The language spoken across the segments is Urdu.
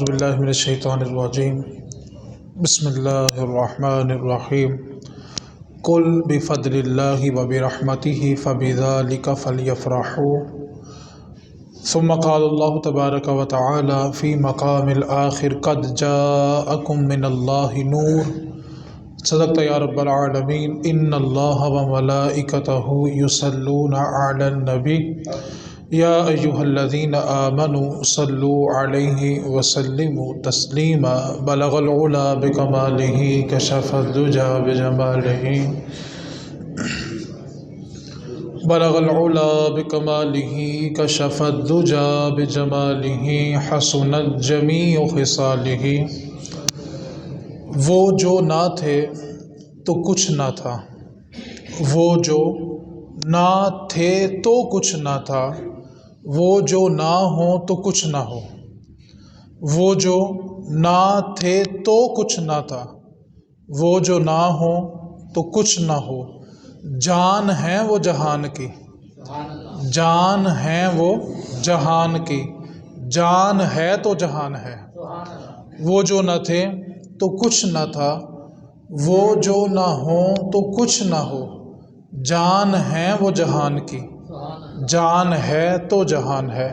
اعوذ باللہ من الشیطان الرجیم بسم اللہ الرحمن الرحیم قل بفضل اللہ وبرحمتہ فبذلک فلیفرحوا ثم قال اللہ تبارک وتعالی فی مقام الآخر قد جاءکم من اللہ نور صدقت یا رب العالمین ان اللہ وملائکتہ یصلون علی النبی یا ایہا الذین آمنوا صلوا علیہ وسلموا تسلیما بلغ العلا بکمالہ کشف الدجى بجمالہ بلغ العلا بکمالہ کشف الدجى بجمالہ حسنت جمیع خصالہ۔ وہ جو نہ تھے تو کچھ نہ تھا، وہ جو نہ تھے تو کچھ نہ تھا، وہ جو نہ ہوں تو کچھ نہ ہو۔ وہ جو نہ تھے تو کچھ نہ تھا، وہ جو نہ ہوں تو کچھ نہ ہو۔ جان ہیں وہ جہان کی، جان ہیں وہ جہان کی، جان ہے تو جہان ہے۔ وہ جو نہ تھے تو کچھ نہ تھا، وہ جو نہ ہوں تو کچھ نہ ہو۔ جان ہیں وہ جہان کی، جان ہے تو جہان ہے۔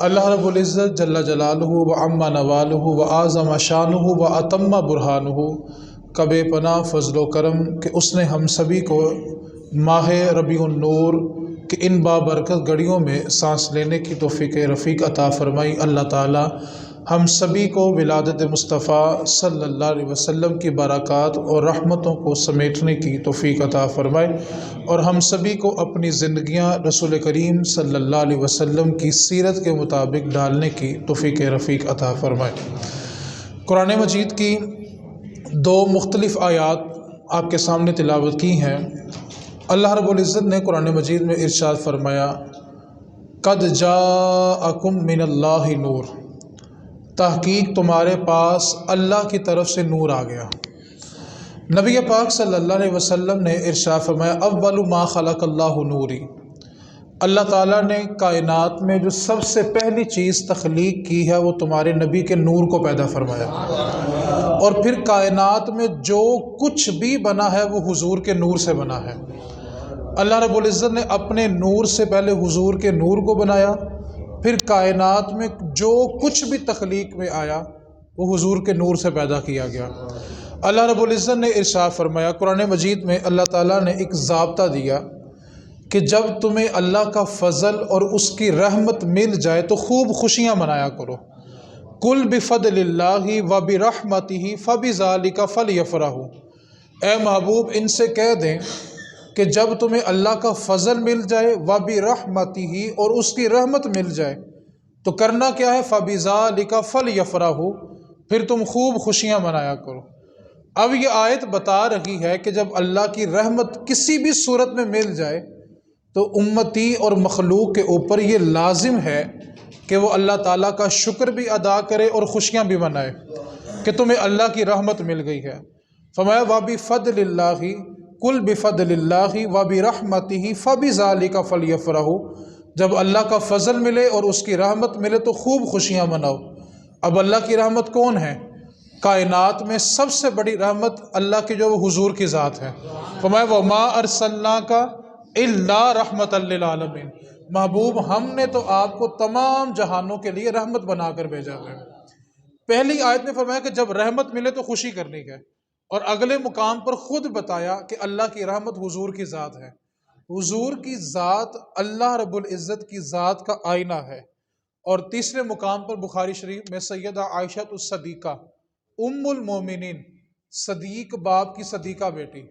اللہ رب العزت جل جلالہ و عم نوالہ و اعظم شانہ و اتم برہانہ کا بے پناہ فضل و کرم کہ اس نے ہم سبھی کو ماہ ربیع النور کہ ان بابرکت گھڑیوں میں سانس لینے کی توفیق رفیق عطا فرمائی۔ اللہ تعالی ہم سبھی کو ولادت مصطفیٰ صلی اللہ علیہ وسلم کی برکات اور رحمتوں کو سمیٹنے کی توفیق عطا فرمائے، اور ہم سبھی کو اپنی زندگیاں رسول کریم صلی اللہ علیہ وسلم کی سیرت کے مطابق ڈالنے کی توفیق رفیق عطا فرمائے۔ قرآن مجید کی دو مختلف آیات آپ کے سامنے تلاوت کی ہیں۔ اللہ رب العزت نے قرآن مجید میں ارشاد فرمایا قد جاءکم من اللہ نور، تحقیق تمہارے پاس اللہ کی طرف سے نور آ گیا۔ نبی پاک صلی اللہ علیہ وسلم نے ارشاد فرمایا اول ما خلق اللہ نوری، اللہ تعالیٰ نے کائنات میں جو سب سے پہلی چیز تخلیق کی ہے وہ تمہارے نبی کے نور کو پیدا فرمایا، اور پھر کائنات میں جو کچھ بھی بنا ہے وہ حضور کے نور سے بنا ہے۔ اللہ رب العزت نے اپنے نور سے پہلے حضور کے نور کو بنایا، پھر کائنات میں جو کچھ بھی تخلیق میں آیا وہ حضور کے نور سے پیدا کیا گیا۔ اللہ رب العزت نے ارشاد فرمایا قرآن مجید میں، اللہ تعالیٰ نے ایک ضابطہ دیا کہ جب تمہیں اللہ کا فضل اور اس کی رحمت مل جائے تو خوب خوشیاں منایا کرو۔ قل بفضل اللہ وبرحمتہ فبذلک فلیفرحوا، اے محبوب ان سے کہہ دیں کہ جب تمہیں اللہ کا فضل مل جائے وبرحمتہ اور اس کی رحمت مل جائے تو کرنا کیا ہے، فبذلک فلیفرحوا، پھر تم خوب خوشیاں منایا کرو۔ اب یہ آیت بتا رہی ہے کہ جب اللہ کی رحمت کسی بھی صورت میں مل جائے تو امتی اور مخلوق کے اوپر یہ لازم ہے کہ وہ اللہ تعالیٰ کا شکر بھی ادا کرے اور خوشیاں بھی منائے کہ تمہیں اللہ کی رحمت مل گئی ہے۔ فرمایا وبفضل اللہ، قل بفضل اللہ وبرحمتہ فبذلک فلیفرحوا، جب اللہ کا فضل ملے اور اس کی رحمت ملے تو خوب خوشیاں مناؤ۔ اب اللہ کی رحمت کون ہے؟ کائنات میں سب سے بڑی رحمت اللہ کی جو وہ حضور کی ذات ہے۔ فرمایا وما ارسلناک الا رحمۃ للعالمین، محبوب ہم نے تو آپ کو تمام جہانوں کے لیے رحمت بنا کر بھیجا ہے۔ پہلی آیت میں فرمایا کہ جب رحمت ملے تو خوشی کرنی ہے، اور اگلے مقام پر خود بتایا کہ اللہ کی رحمت حضور کی ذات ہے۔ حضور کی ذات اللہ رب العزت کی ذات کا آئینہ ہے۔ اور تیسرے مقام پر بخاری شریف میں سیدہ عائشہ الصدیقہ ام المومنین، صدیق باپ کی صدیقہ بیٹی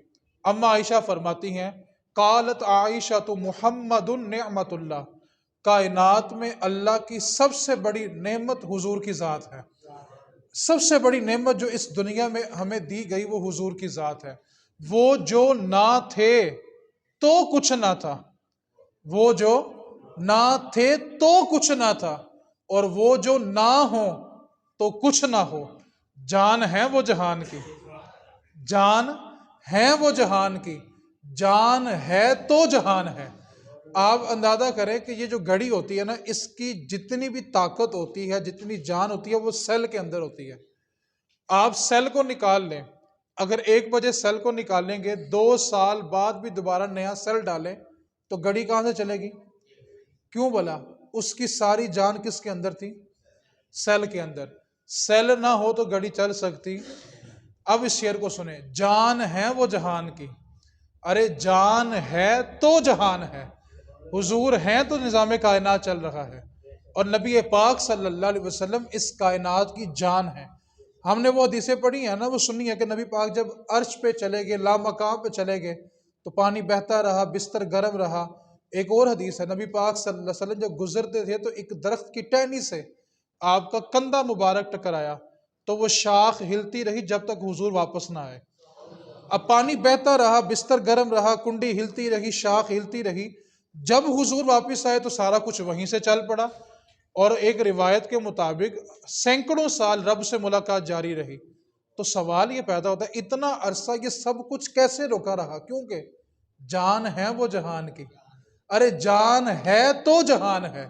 اما عائشہ فرماتی ہیں قالت عائشہ محمد نعمت اللہ، کائنات میں اللہ کی سب سے بڑی نعمت حضور کی ذات ہے۔ سب سے بڑی نعمت جو اس دنیا میں ہمیں دی گئی وہ حضور کی ذات ہے۔ وہ جو نہ تھے تو کچھ نہ تھا، وہ جو نہ تھے تو کچھ نہ تھا، اور وہ جو نہ ہوں تو کچھ نہ ہو۔ جان ہے وہ جہان کی، جان ہے وہ جہان کی، جان ہے تو جہان ہے۔ آپ اندازہ کریں کہ یہ جو گھڑی ہوتی ہے نا، اس کی جتنی بھی طاقت ہوتی ہے، جتنی جان ہوتی ہے، وہ سیل کے اندر ہوتی ہے۔ آپ سیل کو نکال لیں، اگر 1 بجے سیل کو نکالیں گے، 2 سال بعد بھی دوبارہ نیا سیل ڈالیں تو گھڑی کہاں سے چلے گی؟ کیوں بولا؟ اس کی ساری جان کس کے اندر تھی؟ سیل کے اندر۔ سیل نہ ہو تو گھڑی چل سکتی؟ اب اس شعر کو سنیں، جان ہے وہ جہان کی، ارے جان ہے تو جہان ہے، حضور ہیں تو نظام کائنات چل رہا ہے، اور نبی پاک صلی اللہ علیہ وسلم اس کائنات کی جان ہے۔ ہم نے وہ حدیثیں پڑھی ہیں نا، وہ سنی ہے کہ نبی پاک جب عرش پہ چلے گئے، لامقام پہ چلے گئے تو پانی بہتا رہا، بستر گرم رہا۔ ایک اور حدیث ہے، نبی پاک صلی اللہ علیہ وسلم جب گزرتے تھے تو ایک درخت کی ٹہنی سے آپ کا کندھا مبارک ٹکرایا تو وہ شاخ ہلتی رہی جب تک حضور واپس نہ آئے۔ اب پانی بہتا رہا، بستر گرم رہا، کنڈی ہلتی رہی، شاخ ہلتی رہی، جب حضور واپس آئے تو سارا کچھ وہیں سے چل پڑا، اور ایک روایت کے مطابق سینکڑوں سال رب سے ملاقات جاری رہی۔ تو سوال یہ پیدا ہوتا ہے، اتنا عرصہ یہ سب کچھ کیسے روکا رہا؟ کیونکہ جان ہے وہ جہان کی، ارے جان ہے تو جہان ہے،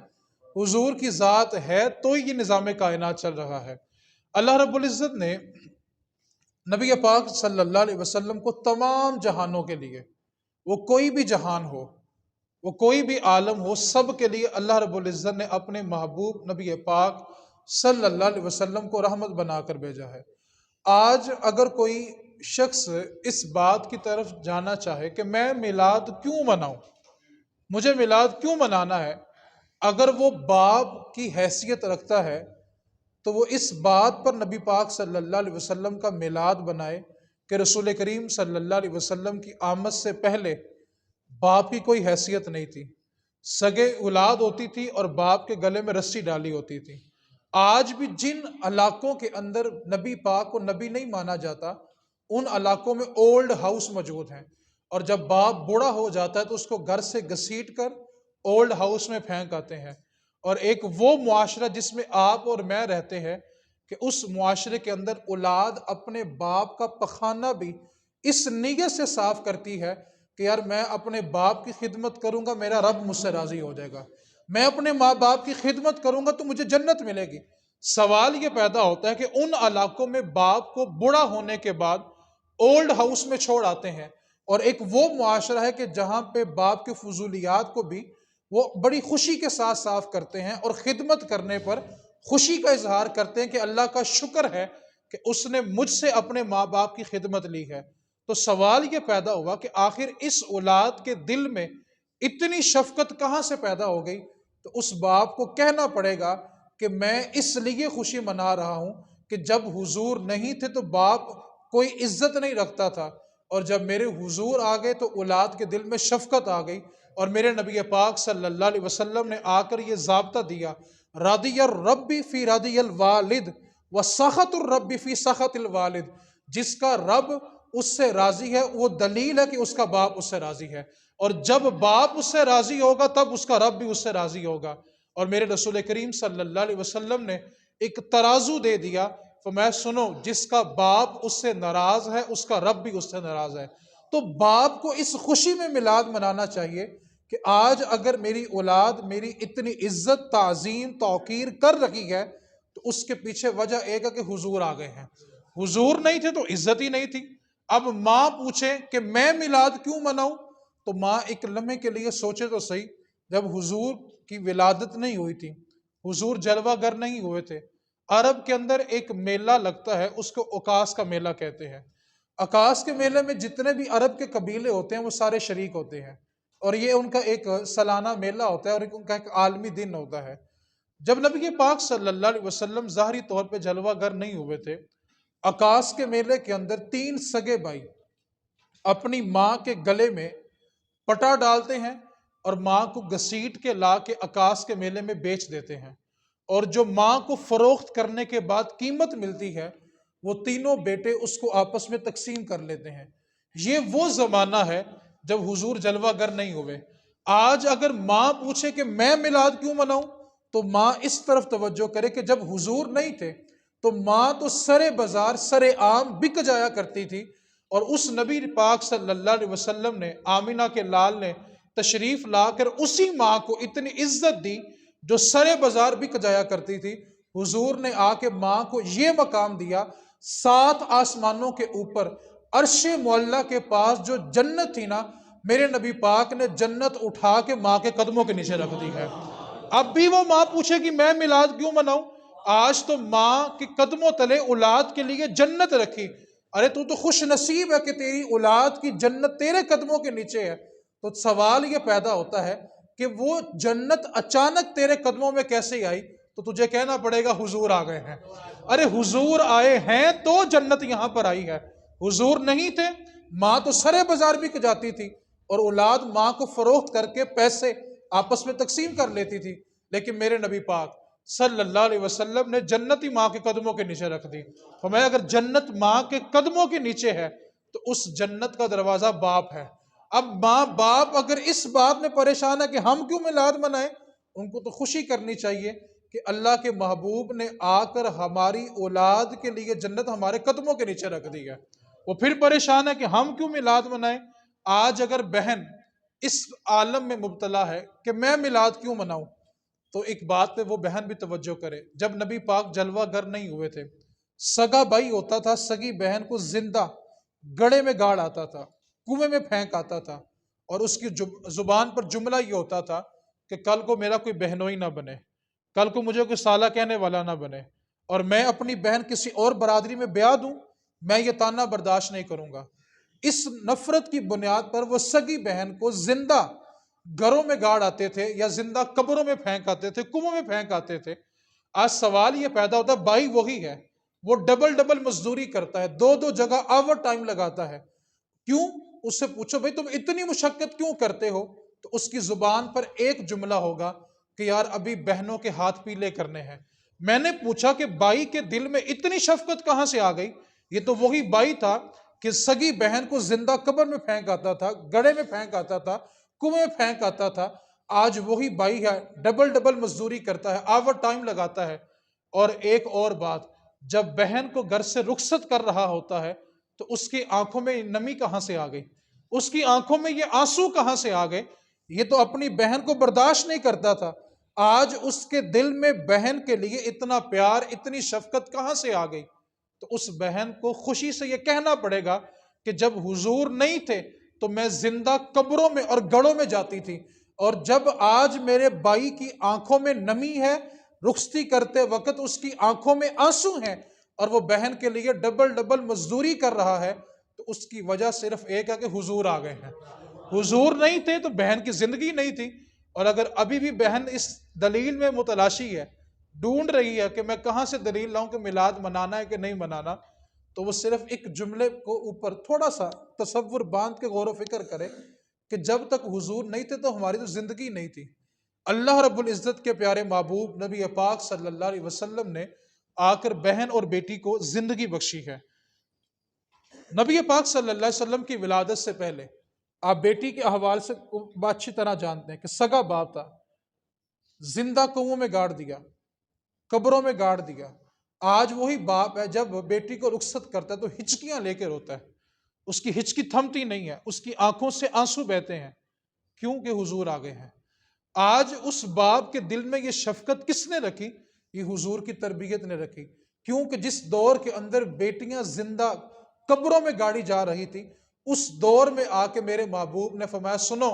حضور کی ذات ہے تو یہ نظام کائنات چل رہا ہے۔ اللہ رب العزت نے نبی پاک صلی اللہ علیہ وسلم کو تمام جہانوں کے لیے، وہ کوئی بھی جہان ہو، وہ کوئی بھی عالم ہو، سب کے لیے اللہ رب العزت نے اپنے محبوب نبی پاک صلی اللہ علیہ وسلم کو رحمت بنا کر بھیجا ہے۔ آج اگر کوئی شخص اس بات کی طرف جانا چاہے کہ میں میلاد کیوں مناؤں، مجھے میلاد کیوں منانا ہے، اگر وہ باپ کی حیثیت رکھتا ہے تو وہ اس بات پر نبی پاک صلی اللہ علیہ وسلم کا میلاد بنائے کہ رسول کریم صلی اللہ علیہ وسلم کی آمد سے پہلے باپ کی کوئی حیثیت نہیں تھی، سگے اولاد ہوتی تھی اور باپ کے گلے میں رسی ڈالی ہوتی تھی۔ آج بھی جن علاقوں کے اندر نبی پاک کو نبی نہیں مانا جاتا، ان علاقوں میں اولڈ ہاؤس موجود ہیں، اور جب باپ بوڑھا ہو جاتا ہے تو اس کو گھر سے گھسیٹ کر اولڈ ہاؤس میں پھینک آتے ہیں، اور ایک وہ معاشرہ جس میں آپ اور میں رہتے ہیں کہ اس معاشرے کے اندر اولاد اپنے باپ کا پخانہ بھی اس نیت سے صاف کرتی ہے کہ یار میں اپنے باپ کی خدمت کروں گا، میرا رب مجھ سے راضی ہو جائے گا، میں اپنے ماں باپ کی خدمت کروں گا تو مجھے جنت ملے گی۔ سوال یہ پیدا ہوتا ہے کہ ان علاقوں میں باپ کو بوڑھا ہونے کے بعد اولڈ ہاؤس میں چھوڑ آتے ہیں، اور ایک وہ معاشرہ ہے کہ جہاں پہ باپ کے فضولیات کو بھی وہ بڑی خوشی کے ساتھ صاف کرتے ہیں، اور خدمت کرنے پر خوشی کا اظہار کرتے ہیں کہ اللہ کا شکر ہے کہ اس نے مجھ سے اپنے ماں باپ کی خدمت لی ہے۔ تو سوال یہ پیدا ہوا کہ آخر اس اولاد کے دل میں اتنی شفقت کہاں سے پیدا ہو گئی؟ تو اس باپ کو کہنا پڑے گا کہ میں اس لیے خوشی منا رہا ہوں کہ جب حضور نہیں تھے تو باپ کوئی عزت نہیں رکھتا تھا، اور جب میرے حضور آ گئے تو اولاد کے دل میں شفقت آ گئی، اور میرے نبی پاک صلی اللہ علیہ وسلم نے آ کر یہ ضابطہ دیا، راضی الرب فی راضی الوالد وسخط الرب فی سخط الوالد، جس کا رب اس سے راضی ہے وہ دلیل ہے کہ اس کا باپ اس سے راضی ہے، اور جب باپ اس سے راضی ہوگا تب اس کا رب بھی اس سے راضی ہوگا۔ اور میرے رسول کریم صلی اللہ علیہ وسلم نے ایک ترازو دے دیا، فرمایا سنو، جس کا باپ اس سے ناراض ہے اس کا رب بھی اس سے ناراض ہے۔ تو باپ کو اس خوشی میں میلاد منانا چاہیے کہ آج اگر میری اولاد میری اتنی عزت، تعظیم، توقیر کر رہی ہے تو اس کے پیچھے وجہ ایک ہے کہ حضور آ گئے ہیں۔ حضور نہیں تھے تو عزت ہی نہیں تھی۔ اب ماں پوچھے کہ میں میلاد کیوں مناؤں، تو ماں ایک لمحے کے لیے سوچے تو صحیح، جب حضور کی ولادت نہیں ہوئی تھی، حضور جلوہ گر نہیں ہوئے تھے، عرب کے اندر ایک میلہ لگتا ہے، اس کو عکاس کا میلہ کہتے ہیں۔ عکاس کے میلے میں جتنے بھی عرب کے قبیلے ہوتے ہیں وہ سارے شریک ہوتے ہیں، اور یہ ان کا ایک سالانہ میلہ ہوتا ہے، اور ان کا ایک عالمی دن ہوتا ہے۔ جب نبی پاک صلی اللہ علیہ وسلم ظاہری طور پہ جلوہ گر نہیں ہوئے تھے، عکاس کے میلے کے اندر 3 سگے بھائی اپنی ماں کے گلے میں پٹا ڈالتے ہیں اور ماں کو گھسیٹ کے لا کے عکاس کے میلے میں بیچ دیتے ہیں، اور جو ماں کو فروخت کرنے کے بعد قیمت ملتی ہے وہ تینوں بیٹے اس کو آپس میں تقسیم کر لیتے ہیں۔ یہ وہ زمانہ ہے جب حضور جلوہ گر نہیں ہوئے۔ آج اگر ماں پوچھے کہ میں میلاد کیوں مناؤں، تو ماں اس طرف توجہ کرے کہ جب حضور نہیں تھے تو ماں تو سرے بازار سرے عام بک جایا کرتی تھی، اور اس نبی پاک صلی اللہ علیہ وسلم نے، آمینہ کے لال نے تشریف لا کر اسی ماں کو اتنی عزت دی جو سرے بازار بک جایا کرتی تھی۔ حضور نے آ کے ماں کو یہ مقام دیا، 7 آسمانوں کے اوپر عرش معلیٰ کے پاس جو جنت تھی نا، میرے نبی پاک نے جنت اٹھا کے ماں کے قدموں کے نیچے رکھ دی ہے۔ اب بھی وہ ماں پوچھے کہ میں میلاد کیوں مناؤں؟ آج تو ماں کے قدموں تلے اولاد کے لیے جنت رکھی۔ ارے تو خوش نصیب ہے کہ تیری اولاد کی جنت تیرے قدموں کے نیچے ہے۔ تو سوال یہ پیدا ہوتا ہے کہ وہ جنت اچانک تیرے قدموں میں کیسے آئی؟ تو تجھے کہنا پڑے گا حضور آ گئے ہیں۔ ارے حضور آئے ہیں تو جنت یہاں پر آئی ہے۔ حضور نہیں تھے، ماں تو سرے بازار بک جاتی تھی اور اولاد ماں کو فروخت کر کے پیسے آپس میں تقسیم کر لیتی تھی۔ لیکن میرے نبی پاک صلی اللہ علیہ وسلم نے جنت ہی ماں کے قدموں کے نیچے رکھ دی۔ فرمایا اگر جنت ماں کے قدموں کے نیچے ہے تو اس جنت کا دروازہ باپ ہے۔ اب ماں باپ اگر اس بات میں پریشان ہے کہ ہم کیوں میلاد منائیں، ان کو تو خوشی کرنی چاہیے کہ اللہ کے محبوب نے آ کر ہماری اولاد کے لیے جنت ہمارے قدموں کے نیچے رکھ دی ہے۔ وہ پھر پریشان ہے کہ ہم کیوں میلاد منائیں۔ آج اگر بہن اس عالم میں مبتلا ہے کہ میں میلاد کیوں مناؤں، تو ایک بات پہ وہ بہن بھی توجہ کرے۔ جب نبی پاک جلوہ گر نہیں ہوئے تھے، سگا بھائی ہوتا تھا، سگی بہن کو زندہ گڑے میں گاڑ آتا تھا، کنویں میں پھینک آتا تھا، اور اس کی زبان پر جملہ یہ ہوتا تھا کہ کل کو میرا کوئی بہنوئی نہ بنے، کل کو مجھے کوئی سالہ کہنے والا نہ بنے، اور میں اپنی بہن کسی اور برادری میں بیاہ دوں، میں یہ تانا برداشت نہیں کروں گا۔ اس نفرت کی بنیاد پر وہ سگی بہن کو زندہ گھروں میں گاڑ آتے تھے یا زندہ قبروں میں پھینک آتے تھے، کنووں میں پھینک آتے تھے۔ آج سوال یہ پیدا ہوتا ہے، بھائی وہی ہے، وہ ڈبل مزدوری کرتا ہے، 2 جگہ آور ٹائم لگاتا ہے، کیوں؟ اس سے پوچھو بھائی تم اتنی مشقت کیوں کرتے ہو؟ تو اس کی زبان پر ایک جملہ ہوگا کہ یار ابھی بہنوں کے ہاتھ پیلے کرنے ہیں۔ میں نے پوچھا کہ بھائی کے دل میں اتنی شفقت کہاں سے آ گئی؟ یہ تو وہی بھائی تھا کہ سگی بہن کو زندہ قبر میں پھینک آتا تھا، گڑھے میں پھینک آتا تھا، کنویں میں پھینک آتا تھا۔ آج وہی بھائی ہے، ڈبل مزدوری کرتا ہے، آور ٹائم لگاتا ہے۔ اور ایک اور بات، جب بہن کو گھر سے رخصت کر رہا ہوتا ہے تو اس کی آنکھوں میں نمی کہاں سے آ گئی؟ اس کی آنکھوں میں یہ آنسو کہاں سے آ گئے؟ یہ تو اپنی بہن کو برداشت نہیں کرتا تھا۔ آج اس کے دل میں بہن کے لیے اتنا پیار، اتنی شفقت کہاں سے آ گئی؟ تو اس بہن کو خوشی سے یہ کہنا پڑے گا کہ جب حضور نہیں تھے تو میں زندہ قبروں میں اور گڑھوں میں جاتی تھی، اور جب آج میرے بھائی کی آنکھوں میں نمی ہے، رخصتی کرتے وقت اس کی آنکھوں میں آنسو ہیں، اور وہ بہن کے لیے ڈبل مزدوری کر رہا ہے، تو اس کی وجہ صرف ایک ہے کہ حضور آ گئے ہیں۔ حضور نہیں تھے تو بہن کی زندگی نہیں تھی۔ اور اگر ابھی بھی بہن اس دلیل میں متلاشی ہے، ڈھونڈ رہی ہے کہ میں کہاں سے دلیل لاؤں کہ میلاد منانا ہے کہ نہیں منانا، تو وہ صرف ایک جملے کو اوپر تھوڑا سا تصور باندھ کے غور و فکر کرے کہ جب تک حضور نہیں تھے تو ہماری تو زندگی نہیں تھی۔ اللہ رب العزت کے پیارے محبوب نبی پاک صلی اللہ علیہ وسلم نے آ کر بہن اور بیٹی کو زندگی بخشی ہے۔ نبی پاک صلی اللہ علیہ وسلم کی ولادت سے پہلے آپ بیٹی کے احوال سے اچھی طرح جانتے ہیں کہ سگا باپ تھا، زندہ کنووں میں گاڑ دیا، قبروں میں گاڑ دیا۔ آج وہی باپ ہے، جب بیٹی کو رخصت کرتا ہے تو ہچکیاں لے کے روتا ہے، اس کی ہچکی تھمتی نہیں ہے، اس کی آنکھوں سے آنسو بہتے ہیں، کیونکہ حضور آ گئے ہیں۔ آج اس باپ کے دل میں یہ شفقت کس نے رکھی؟ یہ حضور کی تربیت نے رکھی، کیونکہ جس دور کے اندر بیٹیاں زندہ قبروں میں گاڑی جا رہی تھی، اس دور میں آ کے میرے محبوب نے فرمایا سنو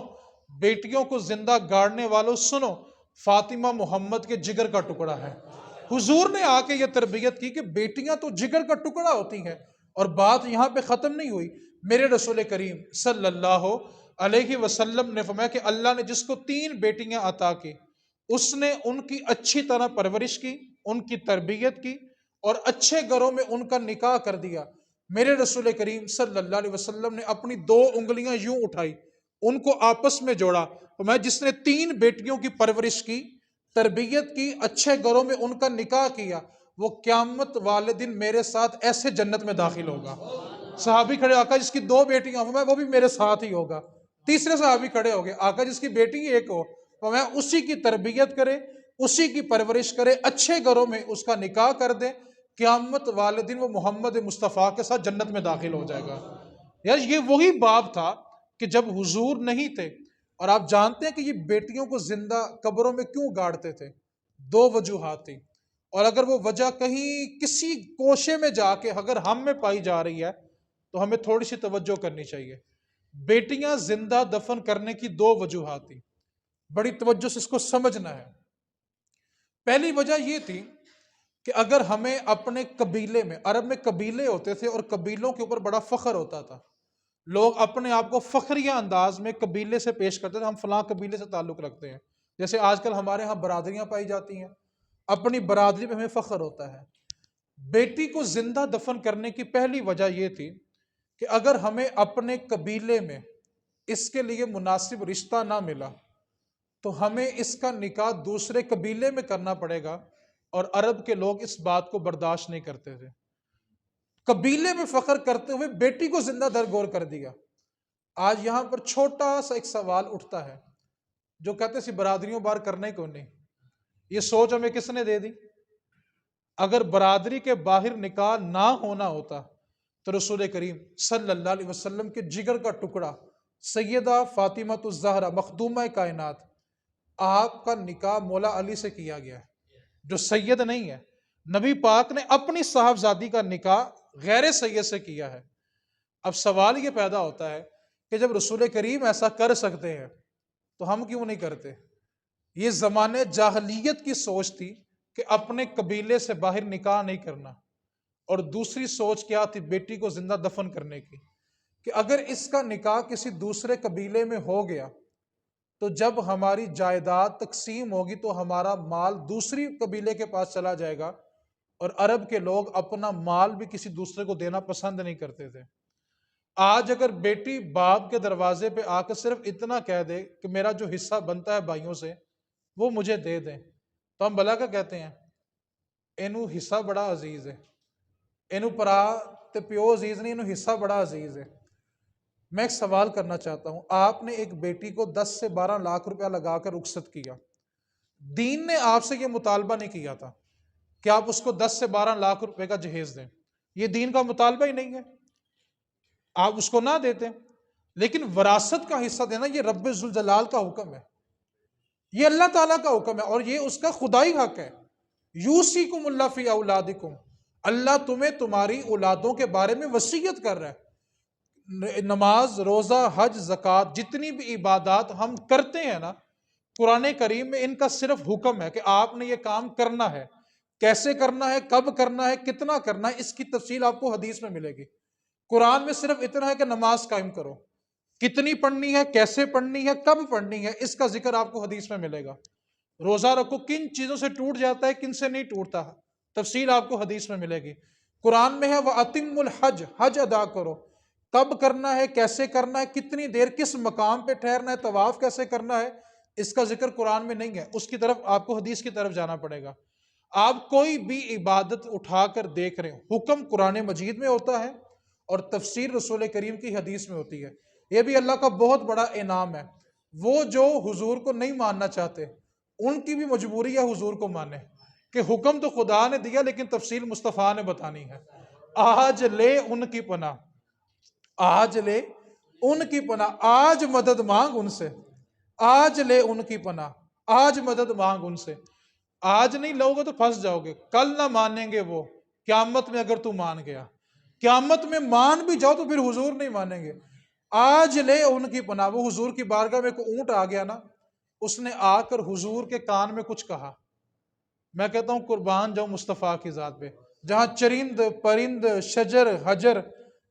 بیٹیوں کو زندہ گاڑنے والوں، سنو فاطمہ محمد کے جگر کا ٹکڑا ہے۔ حضور نے آ کے یہ تربیت کی کہ بیٹیاں تو جگر کا ٹکڑا ہوتی ہیں۔ اور بات یہاں پہ ختم نہیں ہوئی، میرے رسول کریم صلی اللہ علیہ وسلم نے فرمایا کہ اللہ نے جس کو 3 بیٹیاں عطا کی، اس نے ان کی اچھی طرح پرورش کی، ان کی تربیت کی، اور اچھے گھروں میں ان کا نکاح کر دیا۔ میرے رسول کریم صلی اللہ علیہ وسلم نے اپنی 2 انگلیاں یوں اٹھائی، ان کو آپس میں جوڑا، فرمایا جس نے 3 بیٹیوں کی پرورش کی، تربیت کی، اچھے گھروں میں ان کا نکاح کیا، وہ قیامت والے دن میرے ساتھ ایسے جنت میں داخل ہوگا۔ صحابی کھڑے، آقا جس کی 2 بیٹیاں، فرمایا وہ بھی میرے ساتھ ہی ہوگا۔ تیسرے صحابی کھڑے ہو گئے، آقا جس کی بیٹی ایک ہو، فرمایا اسی کی تربیت کرے، اسی کی پرورش کرے، اچھے گھروں میں اس کا نکاح کر دے، قیامت والے دن وہ محمد مصطفیٰ کے ساتھ جنت میں داخل ہو جائے گا۔ یار یہ وہی باپ تھا کہ جب حضور نہیں تھے اور آپ جانتے ہیں کہ یہ بیٹیوں کو زندہ قبروں میں کیوں گاڑتے تھے؟ دو وجوہات تھی، اور اگر وہ وجہ کہیں کسی کوشے میں جا کے اگر ہم میں پائی جا رہی ہے تو ہمیں تھوڑی سی توجہ کرنی چاہیے۔ بیٹیاں زندہ دفن کرنے کی دو وجوہات تھی، بڑی توجہ سے اس کو سمجھنا ہے۔ پہلی وجہ یہ تھی کہ اگر ہمیں اپنے قبیلے میں، عرب میں قبیلے ہوتے تھے اور قبیلوں کے اوپر بڑا فخر ہوتا تھا، لوگ اپنے آپ کو فخریہ انداز میں قبیلے سے پیش کرتے تھے، ہم فلاں قبیلے سے تعلق رکھتے ہیں۔ جیسے آج کل ہمارے ہاں برادریاں پائی جاتی ہیں، اپنی برادری پہ ہمیں فخر ہوتا ہے۔ بیٹی کو زندہ دفن کرنے کی پہلی وجہ یہ تھی کہ اگر ہمیں اپنے قبیلے میں اس کے لیے مناسب رشتہ نہ ملا تو ہمیں اس کا نکاح دوسرے قبیلے میں کرنا پڑے گا، اور عرب کے لوگ اس بات کو برداشت نہیں کرتے تھے۔ قبیلے میں فخر کرتے ہوئے بیٹی کو زندہ درگور کر دیا۔ آج یہاں پر چھوٹا سا ایک سوال اٹھتا ہے، جو کہتے سی برادریوں بار کرنے کو نہیں، یہ سوچ ہمیں کس نے دے دی؟ اگر برادری کے باہر نکاح نہ ہونا ہوتا تو رسول کریم صلی اللہ علیہ وسلم کے جگر کا ٹکڑا سیدہ فاطمہ الزہرا مخدومہ کائنات، آپ کا نکاح مولا علی سے کیا گیا ہے، جو سید نہیں ہے۔ نبی پاک نے اپنی صاحبزادی کا نکاح غیر سید سے کیا ہے۔ اب سوال یہ پیدا ہوتا ہے کہ جب رسول کریم ایسا کر سکتے ہیں تو ہم کیوں نہیں کرتے؟ یہ زمانے جاہلیت کی سوچ تھی کہ اپنے قبیلے سے باہر نکاح نہیں کرنا، اور دوسری سوچ کیا تھی؟ بیٹی کو زندہ دفن کرنے کی، کہ اگر اس کا نکاح کسی دوسرے قبیلے میں ہو گیا تو جب ہماری جائیداد تقسیم ہوگی تو ہمارا مال دوسری قبیلے کے پاس چلا جائے گا، اور عرب کے لوگ اپنا مال بھی کسی دوسرے کو دینا پسند نہیں کرتے تھے۔ آج اگر بیٹی باپ کے دروازے پہ آ کر صرف اتنا کہہ دے کہ میرا جو حصہ بنتا ہے بھائیوں سے وہ مجھے دے دیں، تو ہم بھلا کیا کہتے ہیں؟ اینو حصہ بڑا عزیز ہے، اینو پرا تے پیو عزیز نہیں، اینو حصہ بڑا عزیز ہے۔ میں ایک سوال کرنا چاہتا ہوں، آپ نے ایک بیٹی کو 10 سے 12 لاکھ روپیہ لگا کر رخصت کیا، دین نے آپ سے یہ مطالبہ نہیں کیا تھا کہ آپ اس کو 10 سے 12 لاکھ روپے کا جہیز دیں، یہ دین کا مطالبہ ہی نہیں ہے، آپ اس کو نہ دیتے۔ لیکن وراثت کا حصہ دینا یہ رب ذوالجلال کا حکم ہے، یہ اللہ تعالیٰ کا حکم ہے، اور یہ اس کا خدائی حق ہے۔ یوصیکم اللہ فی اولادکم، اللہ تمہیں تمہاری اولادوں کے بارے میں وصیت کر رہا ہے۔ نماز، روزہ، حج، زکوٰۃ، جتنی بھی عبادات ہم کرتے ہیں نا، قرآن کریم میں ان کا صرف حکم ہے کہ آپ نے یہ کام کرنا ہے، کیسے کرنا ہے، کب کرنا ہے، کتنا کرنا ہے، اس کی تفصیل آپ کو حدیث میں ملے گی۔ قرآن میں صرف اتنا ہے کہ نماز قائم کرو، کتنی پڑھنی ہے، کیسے پڑھنی ہے، کب پڑھنی ہے، اس کا ذکر آپ کو حدیث میں ملے گا۔ روزہ رکھو، کن چیزوں سے ٹوٹ جاتا ہے، کن سے نہیں ٹوٹتا، تفصیل آپ کو حدیث میں ملے گی۔ قرآن میں ہے وَأَتِمُّ الْحَجَّ، حج ادا کرو، کب کرنا ہے، کیسے کرنا ہے، کتنی دیر کس مقام پہ ٹھہرنا ہے، طواف کیسے کرنا ہے، اس کا ذکر قرآن میں نہیں ہے، اس کی طرف آپ کو حدیث کی طرف جانا پڑے گا۔ آپ کوئی بھی عبادت اٹھا کر دیکھ رہے ہیں، حکم قرآن مجید میں ہوتا ہے اور تفسیر رسول کریم کی حدیث میں ہوتی ہے۔ یہ بھی اللہ کا بہت بڑا انعام ہے۔ وہ جو حضور کو نہیں ماننا چاہتے ان کی بھی مجبوری ہے حضور کو مانے، کہ حکم تو خدا نے دیا لیکن تفصیل مصطفیٰ نے بتانی ہے۔ آج لے ان کی پناہ، آج لے ان کی پناہ، آج مدد مانگ ان سے، آج لے ان کی پناہ، آج مدد مانگ ان سے۔ آج نہیں لو گے تو پھنس جاؤ گے، کل نہ مانیں گے وہ، قیامت میں اگر تو مان گیا، قیامت میں مان بھی جاؤ تو پھر حضور نہیں مانیں گے۔ آج لے ان کی پناہ۔ وہ حضور کی بارگاہ میں کوئی اونٹ آ گیا نا، اس نے آ کر حضور کے کان میں کچھ کہا، میں کہتا ہوں قربان جاؤں مصطفیٰ کی ذات پہ، جہاں چرند پرند شجر حجر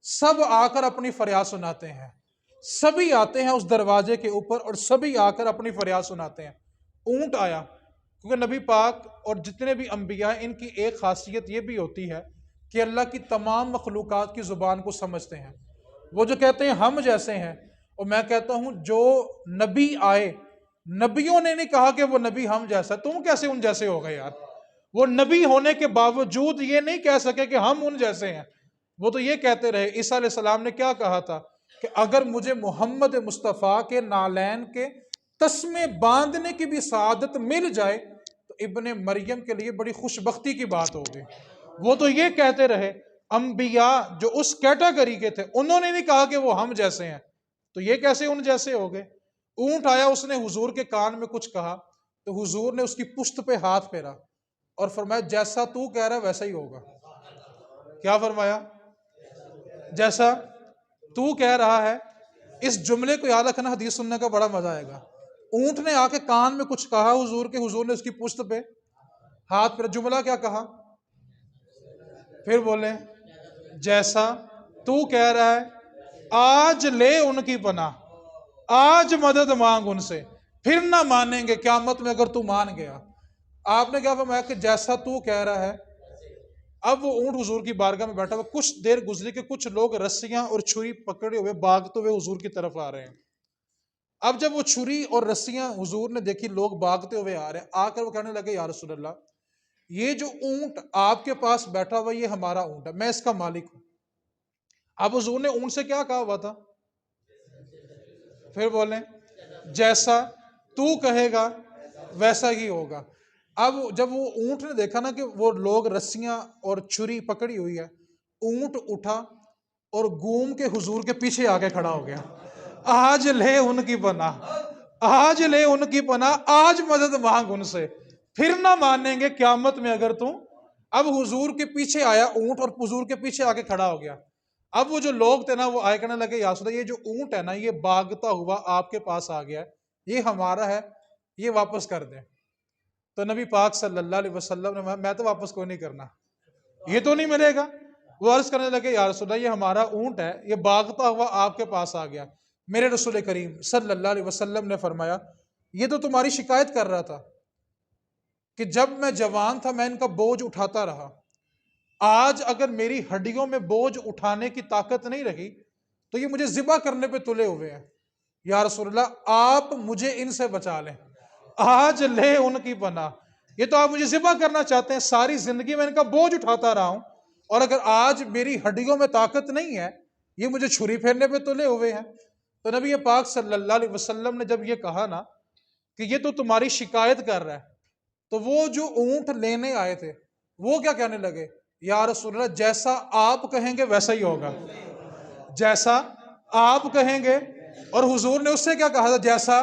سب آ کر اپنی فریاد سناتے ہیں، سبھی آتے ہیں اس دروازے کے اوپر اور سبھی آ کر اپنی فریاد سناتے ہیں۔ اونٹ آیا، کیونکہ نبی پاک اور جتنے بھی انبیاء ہیں ان کی ایک خاصیت یہ بھی ہوتی ہے کہ اللہ کی تمام مخلوقات کی زبان کو سمجھتے ہیں۔ وہ جو کہتے ہیں ہم جیسے ہیں، اور میں کہتا ہوں جو نبی آئے، نبیوں نے نہیں کہا کہ وہ نبی ہم جیسا، تم کیسے ان جیسے ہو گئے یار؟ وہ نبی ہونے کے باوجود یہ نہیں کہہ سکے کہ ہم ان جیسے ہیں۔ وہ تو یہ کہتے رہے، عیسیٰ علیہ السلام نے کیا کہا تھا کہ اگر مجھے محمد مصطفیٰ کے نالین کے تسمے باندھنے کی بھی سعادت مل جائے تو ابن مریم کے لیے بڑی خوش بختی کی بات ہوگی۔ وہ تو یہ کہتے رہے، انبیاء جو اس کیٹاگری کے تھے انہوں نے نہیں کہا کہ وہ ہم جیسے ہیں، تو یہ کیسے ان جیسے ہو گئے؟ اونٹ آیا، اس نے حضور کے کان میں کچھ کہا تو حضور نے اس کی پشت پہ ہاتھ پھیرا اور فرمایا جیسا تو کہہ رہا ہے ویسا ہی ہوگا۔ کیا فرمایا؟ جیسا تو کہہ رہا ہے۔ اس جملے کو یاد رکھنا، حدیث سننے کا بڑا مزہ آئے گا۔ اونٹ نے آ کے کان میں کچھ کہا حضور کے، حضور نے اس کی پشت پہ ہاتھ پھیرا۔ جملہ کیا کہا؟ پھر بولیں جیسا تو کہہ رہا ہے، آج لے ان کی پناہ، آج مدد مانگ ان سے، پھر نہ مانیں گے قیامت میں اگر تو مان گیا۔ آپ نے کیا فرمایا کہ جیسا تو کہہ رہا ہے۔ اب وہ اونٹ حضور کی بارگاہ میں بیٹھا ہوا، کچھ دیر گزری کہ کچھ لوگ رسیاں اور چھری پکڑے ہوئے بھاگتے ہوئے حضور کی طرف آ رہے ہیں۔ اب جب وہ چھری اور رسیاں حضور نے دیکھی، لوگ بھاگتے ہوئے آ رہے ہیں، آ کر وہ کہنے لگے یا رسول اللہ، یہ جو اونٹ آپ کے پاس بیٹھا ہوا یہ ہمارا اونٹ ہے، میں اس کا مالک ہوں۔ اب حضور نے اونٹ سے کیا کہا ہوا تھا؟ پھر بولیں جیسا تو کہے گا ویسا ہی ہوگا۔ اب جب وہ اونٹ نے دیکھا نا کہ وہ لوگ رسیاں اور چھری پکڑی ہوئی ہے، اونٹ اٹھا اور گھوم کے حضور کے پیچھے آ کے کھڑا ہو گیا۔ آج لے ان کی پناہ، آج لے ان کی پناہ، آج مدد مانگ ان سے، پھر نہ مانیں گے قیامت میں اگر تم۔ اب حضور کے پیچھے آیا اونٹ اور حضور کے پیچھے آ کے کھڑا ہو گیا۔ اب وہ جو لوگ تھے نا وہ آئے کہنے لگے یا رسول اللہ، یہ جو اونٹ ہے نا یہ بھاگتا ہوا آپ کے پاس آ گیا ہے، یہ ہمارا ہے، یہ واپس کر دیں۔ تو نبی پاک صلی اللہ علیہ وسلم نے، میں تو واپس کوئی نہیں کرنا، یہ تو نہیں ملے گا۔ وہ عرض کرنے لگے یا رسول اللہ یہ ہمارا اونٹ ہے، یہ بھاگتا ہوا آپ کے پاس آ گیا۔ میرے رسول کریم صلی اللہ علیہ وسلم نے فرمایا یہ تو تمہاری شکایت کر رہا تھا کہ جب میں جوان تھا میں ان کا بوجھ اٹھاتا رہا، آج اگر میری ہڈیوں میں بوجھ اٹھانے کی طاقت نہیں رہی تو یہ مجھے ذبح کرنے پہ تلے ہوئے ہیں، یا رسول اللہ آپ مجھے ان سے بچا لیں، آج لے ان کی پناہ۔ یہ تو آپ مجھے ذبح کرنا چاہتے ہیں، ساری زندگی میں ان کا بوجھ اٹھاتا رہا ہوں، اور اگر آج میری ہڈیوں میں طاقت نہیں ہے یہ مجھے چھری پھیرنے پہ تلے ہوئے ہیں۔ تو نبی پاک صلی اللہ علیہ وسلم نے جب یہ کہا نا کہ یہ تو تمہاری شکایت کر رہا ہے، تو وہ جو اونٹ لینے آئے تھے وہ کیا کہنے لگے؟ یا رسول اللہ جیسا آپ کہیں گے ویسا ہی ہوگا، جیسا آپ کہیں گے۔ اور حضور نے اس سے کیا کہا تھا؟ جیسا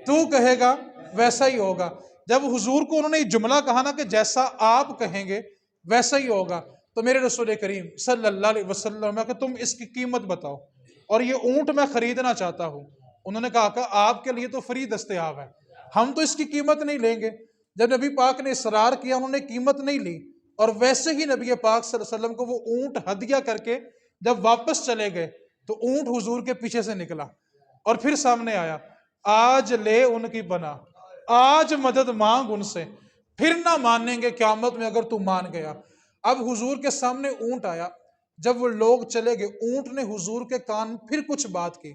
تو کہے گا ویسا ہی ہوگا۔ جب حضور کو انہوں نے یہ جملہ کہا نا کہ جیسا آپ کہیں گے ویسا ہی ہوگا، تو میرے رسول کریم صلی اللہ علیہ وسلم کہ تم اس کی قیمت بتاؤ، اور یہ اونٹ میں خریدنا چاہتا ہوں۔ انہوں نے کہا کہ آپ کے لیے تو فری دستیاب ہے، ہم تو اس کی قیمت نہیں لیں گے۔ جب نبی پاک نے اصرار کیا انہوں نے قیمت نہیں لی، اور ویسے ہی نبی پاک صلی اللہ علیہ وسلم کو وہ اونٹ ہدیہ کر کے جب واپس چلے گئے تو اونٹ حضور کے پیچھے سے نکلا اور پھر سامنے آیا، آج لے ان کی پناہ، آج مدد مانگ ان سے، پھر نہ مانیں گے قیامت میں اگر تو مان گیا۔ اب حضور کے سامنے اونٹ آیا، جب وہ لوگ چلے گئے اونٹ نے حضور کے کان پھر کچھ بات کی،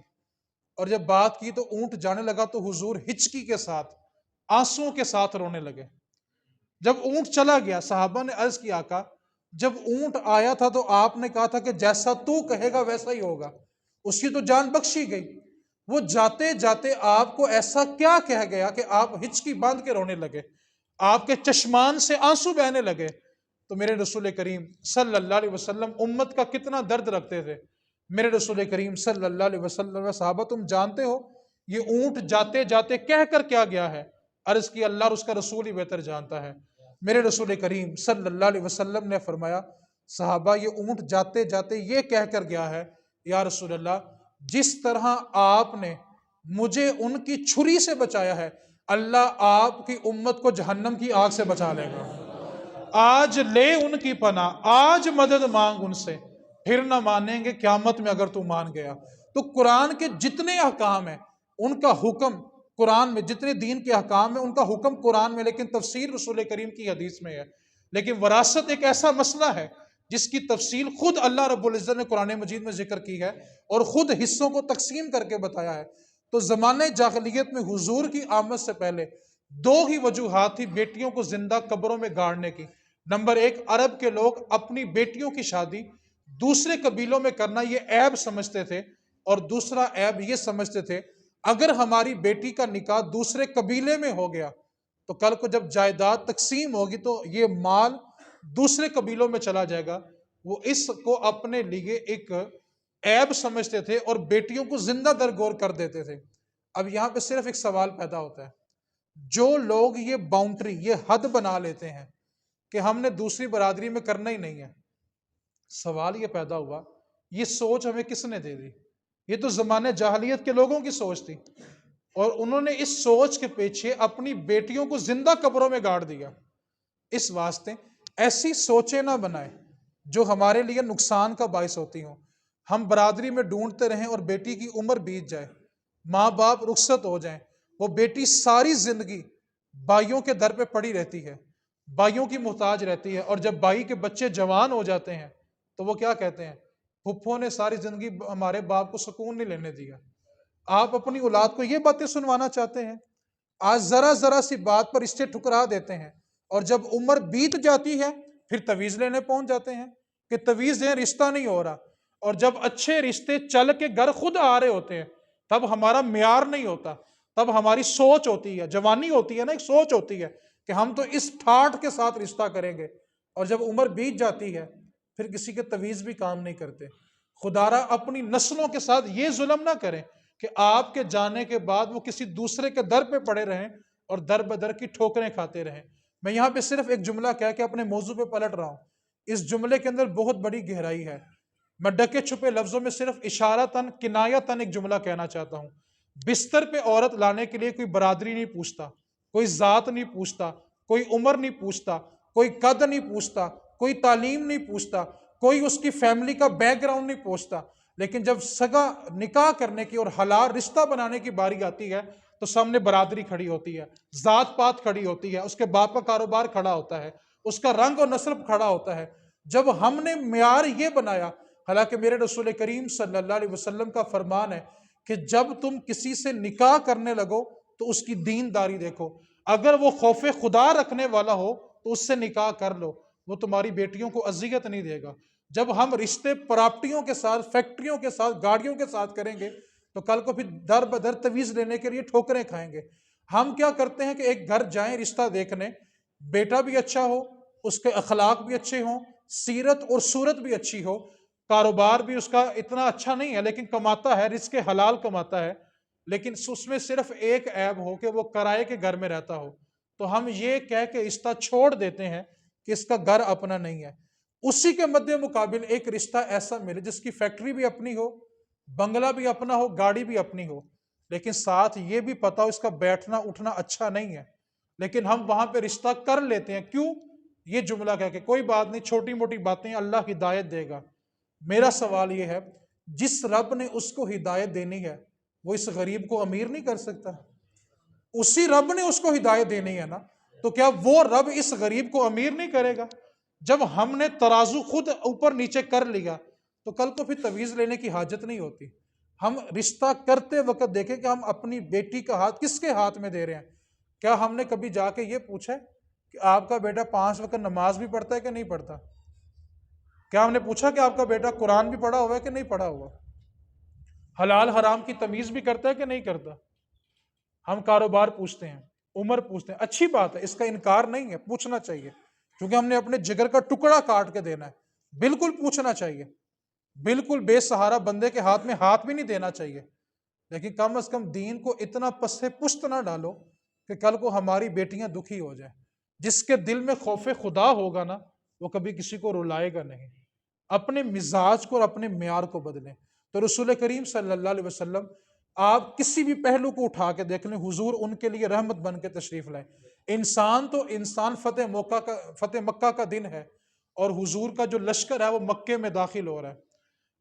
اور جب بات کی تو اونٹ جانے لگا تو حضور ہچکی کے ساتھ آنسوؤں کے ساتھ رونے لگے۔ جب اونٹ چلا گیا صحابہ نے عرض کی آقا جب اونٹ آیا تھا تو آپ نے کہا تھا کہ جیسا تو کہے گا ویسا ہی ہوگا، اس کی تو جان بخشی گئی، وہ جاتے جاتے آپ کو ایسا کیا کہہ گیا کہ آپ ہچکی باندھ کے رونے لگے، آپ کے چشمان سے آنسو بہنے لگے؟ تو میرے رسول کریم صلی اللہ علیہ وسلم امت کا کتنا درد رکھتے تھے۔ میرے رسول کریم صلی اللہ علیہ وسلم صحابہ تم جانتے ہو یہ اونٹ جاتے جاتے کہہ کر کیا گیا ہے؟ عرض کی اللہ اور اس کا رسول ہی بہتر جانتا ہے۔ میرے رسول کریم صلی اللہ علیہ وسلم نے فرمایا صحابہ یہ اونٹ جاتے جاتے یہ کہہ کر گیا ہے یا رسول اللہ جس طرح آپ نے مجھے ان کی چھری سے بچایا ہے اللہ آپ کی امت کو جہنم کی آگ سے بچا لے گا۔ آج لے ان کی پناہ، آج مدد مانگ ان سے، پھر نہ مانیں گے قیامت میں اگر تو مان گیا۔ تو قرآن کے جتنے احکام ہیں ان کا حکم قرآن میں، جتنے دین کے احکام ہیں ان کا حکم قرآن میں، لیکن تفسیر رسول کریم کی حدیث میں ہے۔ لیکن وراثت ایک ایسا مسئلہ ہے جس کی تفصیل خود اللہ رب العزت نے قرآن مجید میں ذکر کی ہے اور خود حصوں کو تقسیم کر کے بتایا ہے۔ تو زمانے جاہلیت میں حضور کی آمد سے پہلے دو ہی وجوہات تھی بیٹیوں کو زندہ قبروں میں گاڑنے کی۔ نمبر ایک، عرب کے لوگ اپنی بیٹیوں کی شادی دوسرے قبیلوں میں کرنا یہ عیب سمجھتے تھے، اور دوسرا عیب یہ سمجھتے تھے اگر ہماری بیٹی کا نکاح دوسرے قبیلے میں ہو گیا تو کل کو جب جائیداد تقسیم ہوگی تو یہ مال دوسرے قبیلوں میں چلا جائے گا۔ وہ اس کو اپنے لیے ایک عیب سمجھتے تھے اور بیٹیوں کو زندہ درگور کر دیتے تھے۔ اب یہاں پہ صرف ایک سوال پیدا ہوتا ہے، جو لوگ یہ باؤنڈری، یہ حد بنا لیتے ہیں کہ ہم نے دوسری برادری میں کرنا ہی نہیں ہے، سوال یہ پیدا ہوا یہ سوچ ہمیں کس نے دے دی؟ یہ تو زمانے جاہلیت کے لوگوں کی سوچ تھی، اور انہوں نے اس سوچ کے پیچھے اپنی بیٹیوں کو زندہ قبروں میں گاڑ دیا۔ اس واسطے ایسی سوچیں نہ بنائیں جو ہمارے لیے نقصان کا باعث ہوتی ہوں۔ ہم برادری میں ڈھونڈتے رہیں اور بیٹی کی عمر بیت جائے، ماں باپ رخصت ہو جائیں، وہ بیٹی ساری زندگی بھائیوں کے در پہ پڑی رہتی ہے، بھائیوں کی محتاج رہتی ہے، اور جب بھائی کے بچے جوان ہو جاتے ہیں تو وہ کیا کہتے ہیں؟ پھپھو نے ساری زندگی ہمارے باپ کو سکون نہیں لینے دیا۔ آپ اپنی اولاد کو یہ باتیں سنوانا چاہتے ہیں؟ آج ذرا ذرا سی بات پر رشتے ٹھکرا دیتے ہیں، اور جب عمر بیت جاتی ہے پھر تویز لینے پہنچ جاتے ہیں کہ تویز دیں، رشتہ نہیں ہو رہا۔ اور جب اچھے رشتے چل کے گھر خود آ رہے ہوتے ہیں تب ہمارا معیار نہیں ہوتا، تب ہماری سوچ ہوتی ہے، جوانی ہوتی ہے نا، ایک سوچ ہوتی ہے کہ ہم تو اس ٹھاٹھ کے ساتھ رشتہ کریں گے، اور جب عمر بیت جاتی ہے پھر کسی کے تویز بھی کام نہیں کرتے۔ خدا را اپنی نسلوں کے ساتھ یہ ظلم نہ کریں کہ آپ کے جانے کے بعد وہ کسی دوسرے کے در پہ پڑے رہیں اور در بدر کی ٹھوکریں کھاتے رہیں۔ میں یہاں پہ صرف ایک جملہ کہہ کے اپنے موضوع پہ پلٹ رہا ہوں، اس جملے کے اندر بہت بڑی گہرائی ہے۔ میں ڈکے چھپے لفظوں میں صرف اشارتاً کنایتاً ایک جملہ کہنا چاہتا ہوں۔ بستر پہ عورت لانے کے لیے کوئی برادری نہیں پوچھتا، کوئی ذات نہیں پوچھتا، کوئی عمر نہیں پوچھتا، کوئی قد نہیں پوچھتا، کوئی تعلیم نہیں پوچھتا، کوئی اس کی فیملی کا بیک گراؤنڈ نہیں پوچھتا، لیکن جب سگا نکاح کرنے کی اور حلال رشتہ بنانے کی باری آتی ہے تو سامنے برادری کھڑی ہوتی ہے، ذات پات کھڑی ہوتی ہے، اس کے باپ کا کاروبار کھڑا ہوتا ہے، اس کا رنگ اور نسل کھڑا ہوتا ہے۔ جب ہم نے معیار یہ بنایا، حالانکہ میرے رسول کریم صلی اللہ علیہ وسلم کا فرمان ہے کہ جب تم کسی سے نکاح کرنے لگو تو اس کی دینداری دیکھو، اگر وہ خوف خدا رکھنے والا ہو تو اس سے نکاح کر لو، وہ تمہاری بیٹیوں کو اذیت نہیں دے گا۔ جب ہم رشتے پراپرٹیوں کے ساتھ، فیکٹریوں کے ساتھ، گاڑیوں کے ساتھ کریں گے تو کل کو پھر در بدر تویز لینے کے لیے ٹھوکریں کھائیں گے۔ ہم کیا کرتے ہیں کہ ایک گھر جائیں رشتہ دیکھنے، بیٹا بھی اچھا ہو، اس کے اخلاق بھی اچھے ہوں، سیرت اور صورت بھی اچھی ہو، کاروبار بھی اس کا اتنا اچھا نہیں ہے لیکن کماتا ہے، رزق حلال کماتا ہے، لیکن اس میں صرف ایک عیب ہو کہ وہ کرائے کے گھر میں رہتا ہو، تو ہم یہ کہہ کے رشتہ چھوڑ دیتے ہیں کہ اس کا گھر اپنا نہیں ہے۔ اسی کے مد مقابل ایک رشتہ ایسا ملے جس کی فیکٹری بھی اپنی ہو، بنگلہ بھی اپنا ہو، گاڑی بھی اپنی ہو، لیکن ساتھ یہ بھی پتا ہو اس کا بیٹھنا اٹھنا اچھا نہیں ہے، لیکن ہم وہاں پہ رشتہ کر لیتے ہیں۔ کیوں؟ یہ جملہ کہہ کے کوئی بات نہیں، چھوٹی موٹی باتیں اللہ ہدایت دے گا۔ میرا سوال یہ ہے، جس رب نے اس کو ہدایت دینی ہے وہ اس غریب کو امیر نہیں کر سکتا؟ اسی رب نے اس کو ہدایت دینی ہے نا، تو کیا وہ رب اس غریب کو امیر نہیں کرے گا؟ جب ہم نے ترازو خود اوپر نیچے کر لیا تو کل کو پھر تویز لینے کی حاجت نہیں ہوتی۔ ہم رشتہ کرتے وقت دیکھیں کہ ہم اپنی بیٹی کا ہاتھ کس کے ہاتھ میں دے رہے ہیں۔ کیا ہم نے کبھی جا کے یہ پوچھا کہ آپ کا بیٹا 5 وقت نماز بھی پڑھتا ہے کہ نہیں پڑھتا؟ کیا ہم نے پوچھا کہ آپ کا بیٹا قرآن بھی پڑھا ہوا ہے کہ نہیں پڑھا ہوا؟ حلال حرام کی تمیز بھی کرتا ہے کہ نہیں کرتا؟ ہم کاروبار پوچھتے ہیں، عمر پوچھتے ہیں، اچھی بات ہے، اس کا انکار نہیں ہے، پوچھنا چاہیے، کیونکہ ہم نے اپنے جگر کا ٹکڑا کاٹ کے دینا ہے، بالکل پوچھنا چاہیے، بالکل بے سہارا بندے کے ہاتھ میں ہاتھ بھی نہیں دینا چاہیے، لیکن کم از کم دین کو اتنا پس پشت نہ ڈالو کہ کل کو ہماری بیٹیاں دکھی ہو جائیں۔ جس کے دل میں خوف خدا ہوگا نا وہ کبھی کسی کو رلائے گا نہیں۔ اپنے مزاج کو اور اپنے معیار کو بدلیں۔ تو رسول کریم صلی اللہ علیہ وسلم آپ کسی بھی پہلو کو اٹھا کے دیکھ لیں، حضور ان کے لیے رحمت بن کے تشریف لائیں۔ انسان تو انسان فتح مکہ کا دن ہے اور حضور کا جو لشکر ہے وہ مکے میں داخل ہو رہا ہے۔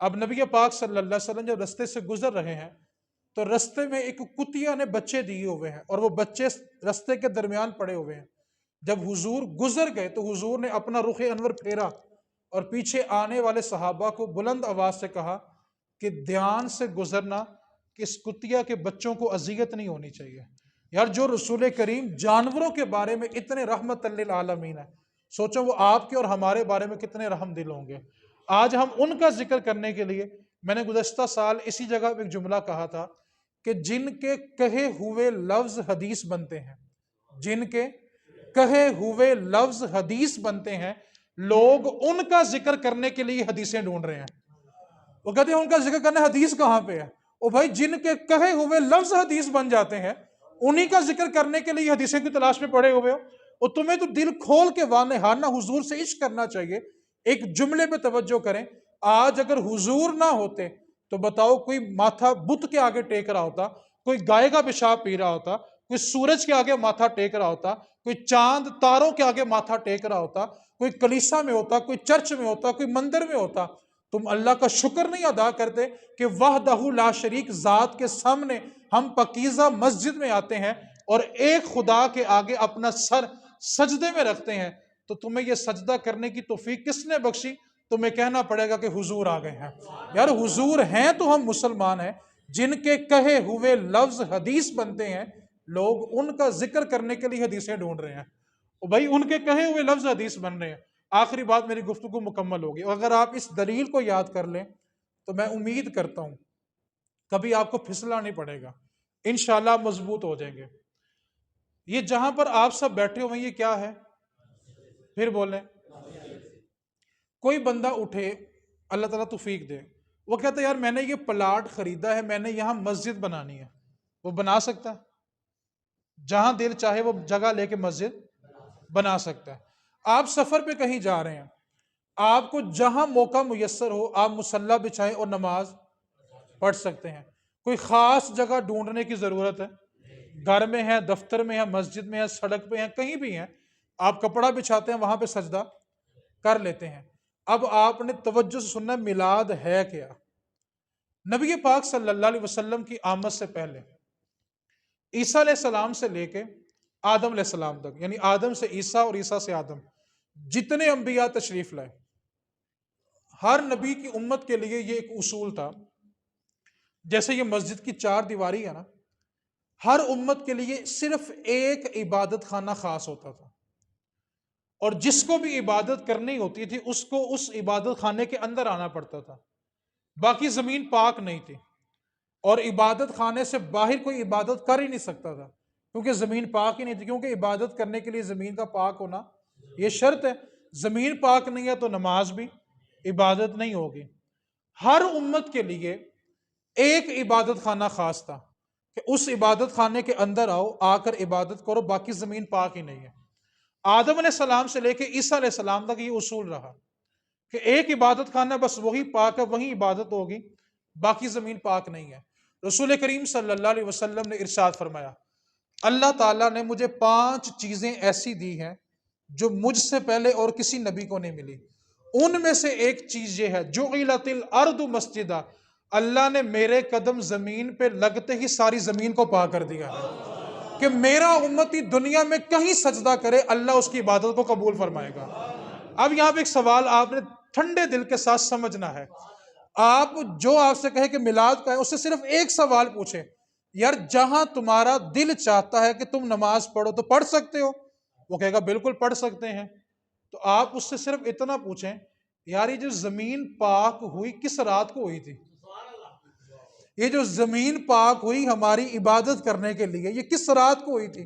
اب نبی پاک صلی اللہ علیہ وسلم جب رستے سے گزر رہے ہیں تو رستے میں ایک کتیا نے بچے دیے ہوئے ہیں اور وہ بچے رستے کے درمیان پڑے ہوئے ہیں۔ جب حضور گزر گئے تو حضور نے اپنا رخ انور پھیرا اور پیچھے آنے والے صحابہ کو بلند آواز سے کہا کہ دھیان سے گزرنا کہ اس کتیا کے بچوں کو اذیت نہیں ہونی چاہیے۔ یار جو رسول کریم جانوروں کے بارے میں اتنے رحمت للعالمین ہے، سوچو وہ آپ کے اور ہمارے بارے میں کتنے رحم دل ہوں گے۔ آج ہم ان کا ذکر کرنے کے لیے، میں نے گزشتہ سال اسی جگہ پہ ایک جملہ کہا تھا کہ جن کے کہے ہوئے لفظ حدیث بنتے ہیں، جن کے کہے ہوئے لفظ حدیث بنتے ہیں، لوگ ان کا ذکر کرنے کے لیے حدیثیں ڈھونڈ رہے ہیں۔ وہ کہتے ہیں ان کا ذکر کرنا حدیث کہاں پہ ہے؟ اور بھائی جن کے کہے ہوئے لفظ حدیث بن جاتے ہیں، انہی کا ذکر کرنے کے لیے حدیثیں کی تلاش میں پڑے ہوئے ہو، اور تمہیں تو دل کھول کے واضح حضور سے عشق کرنا چاہیے۔ ایک جملے پہ توجہ کریں، آج اگر حضور نہ ہوتے تو بتاؤ کوئی ماتھا بت کے آگے ٹیک رہا ہوتا، کوئی گائے کا پیشاب پی رہا ہوتا، کوئی سورج کے آگے ماتھا ٹیک رہا ہوتا، کوئی چاند تاروں کے آگے ماتھا ٹیک رہا ہوتا، کوئی کلیسا میں ہوتا، کوئی چرچ میں ہوتا، کوئی مندر میں ہوتا۔ تم اللہ کا شکر نہیں ادا کرتے کہ وحدہ لا شریک ذات کے سامنے ہم پاکیزہ مسجد میں آتے ہیں اور ایک خدا کے آگے اپنا سر سجدے میں رکھتے ہیں، تو تمہیں یہ سجدہ کرنے کی توفیق کس نے بخشی؟ تمہیں کہنا پڑے گا کہ حضور آ گئے ہیں۔ یار حضور ہیں تو ہم مسلمان ہیں، جن کے کہے ہوئے لفظ حدیث بنتے ہیں، لوگ ان کا ذکر کرنے کے لیے حدیثیں ڈھونڈ رہے ہیں، اور بھائی ان کے کہے ہوئے لفظ حدیث بن رہے ہیں۔ آخری بات میری گفتگو مکمل ہوگی، اور اگر آپ اس دلیل کو یاد کر لیں تو میں امید کرتا ہوں کبھی آپ کو پھسلا نہیں پڑے گا، انشاءاللہ آپ مضبوط ہو جائیں گے۔ یہ جہاں پر آپ سب بیٹھے ہوئے ہیں، یہ کیا ہے؟ پھر بولیں۔ کوئی بندہ اٹھے، اللہ تعالیٰ توفیق دے، وہ کہتا ہے یار میں نے یہ پلاٹ خریدا ہے، میں نے یہاں مسجد بنانی ہے، وہ بنا سکتا ہے؟ جہاں دل چاہے وہ جگہ لے کے مسجد بنا سکتا ہے۔ آپ سفر پہ کہیں جا رہے ہیں، آپ کو جہاں موقع میسر ہو آپ مصلی بچھائیں اور نماز پڑھ سکتے ہیں۔ کوئی خاص جگہ ڈھونڈنے کی ضرورت ہے؟ گھر میں ہے، دفتر میں ہے، مسجد میں ہے، سڑک پہ ہے، کہیں بھی ہیں، آپ کپڑا بچھاتے ہیں، وہاں پہ سجدہ کر لیتے ہیں۔ اب آپ نے توجہ سے سننا، میلاد ہے کیا؟ نبی پاک صلی اللہ علیہ وسلم کی آمد سے پہلے عیسیٰ علیہ السلام سے لے کے آدم علیہ السلام تک، یعنی آدم سے عیسیٰ اور عیسیٰ سے آدم، جتنے انبیاء تشریف لائے، ہر نبی کی امت کے لیے یہ ایک اصول تھا، جیسے یہ مسجد کی چار دیواری ہے نا، ہر امت کے لیے صرف ایک عبادت خانہ خاص ہوتا تھا، اور جس کو بھی عبادت کرنی ہوتی تھی اس کو اس عبادت خانے کے اندر آنا پڑتا تھا، باقی زمین پاک نہیں تھی، اور عبادت خانے سے باہر کوئی عبادت کر ہی نہیں سکتا تھا، کیونکہ زمین پاک ہی نہیں تھی، کیونکہ عبادت کرنے کے لیے زمین کا پاک ہونا یہ شرط ہے، زمین پاک نہیں ہے تو نماز بھی عبادت نہیں ہوگی۔ ہر امت کے لیے ایک عبادت خانہ خاص تھا کہ اس عبادت خانے کے اندر آؤ، آ کر عبادت کرو، باقی زمین پاک ہی نہیں ہے۔ آدم علیہ السلام سے لے کے عیسیٰ علیہ السلام تک یہ اصول رہا کہ ایک عبادت خانہ بس وہی پاک ہے، وہی عبادت ہوگی، باقی زمین پاک نہیں ہے۔ رسول کریم صلی اللہ علیہ وسلم نے ارشاد فرمایا، اللہ تعالیٰ نے مجھے 5 چیزیں ایسی دی ہیں جو مجھ سے پہلے اور کسی نبی کو نہیں ملی، ان میں سے ایک چیز یہ ہے، جعلت الارض مسجدہ، اللہ نے میرے قدم زمین پہ لگتے ہی ساری زمین کو پاک کر دیا ہے کہ میرا امتی دنیا میں کہیں سجدہ کرے اللہ اس کی عبادت کو قبول فرمائے گا۔ اب یہاں پہ ایک سوال آپ نے ٹھنڈے دل کے ساتھ سمجھنا ہے، آپ جو آپ سے کہے کہ میلاد کا ہے، اس سے صرف ایک سوال پوچھیں، یار جہاں تمہارا دل چاہتا ہے کہ تم نماز پڑھو تو پڑھ سکتے ہو؟ وہ کہے گا بالکل پڑھ سکتے ہیں۔ تو آپ اس سے صرف اتنا پوچھیں، یار یہ جو زمین پاک ہوئی کس رات کو ہوئی تھی؟ یہ جو زمین پاک ہوئی ہماری عبادت کرنے کے لیے، یہ کس رات کو ہوئی تھی؟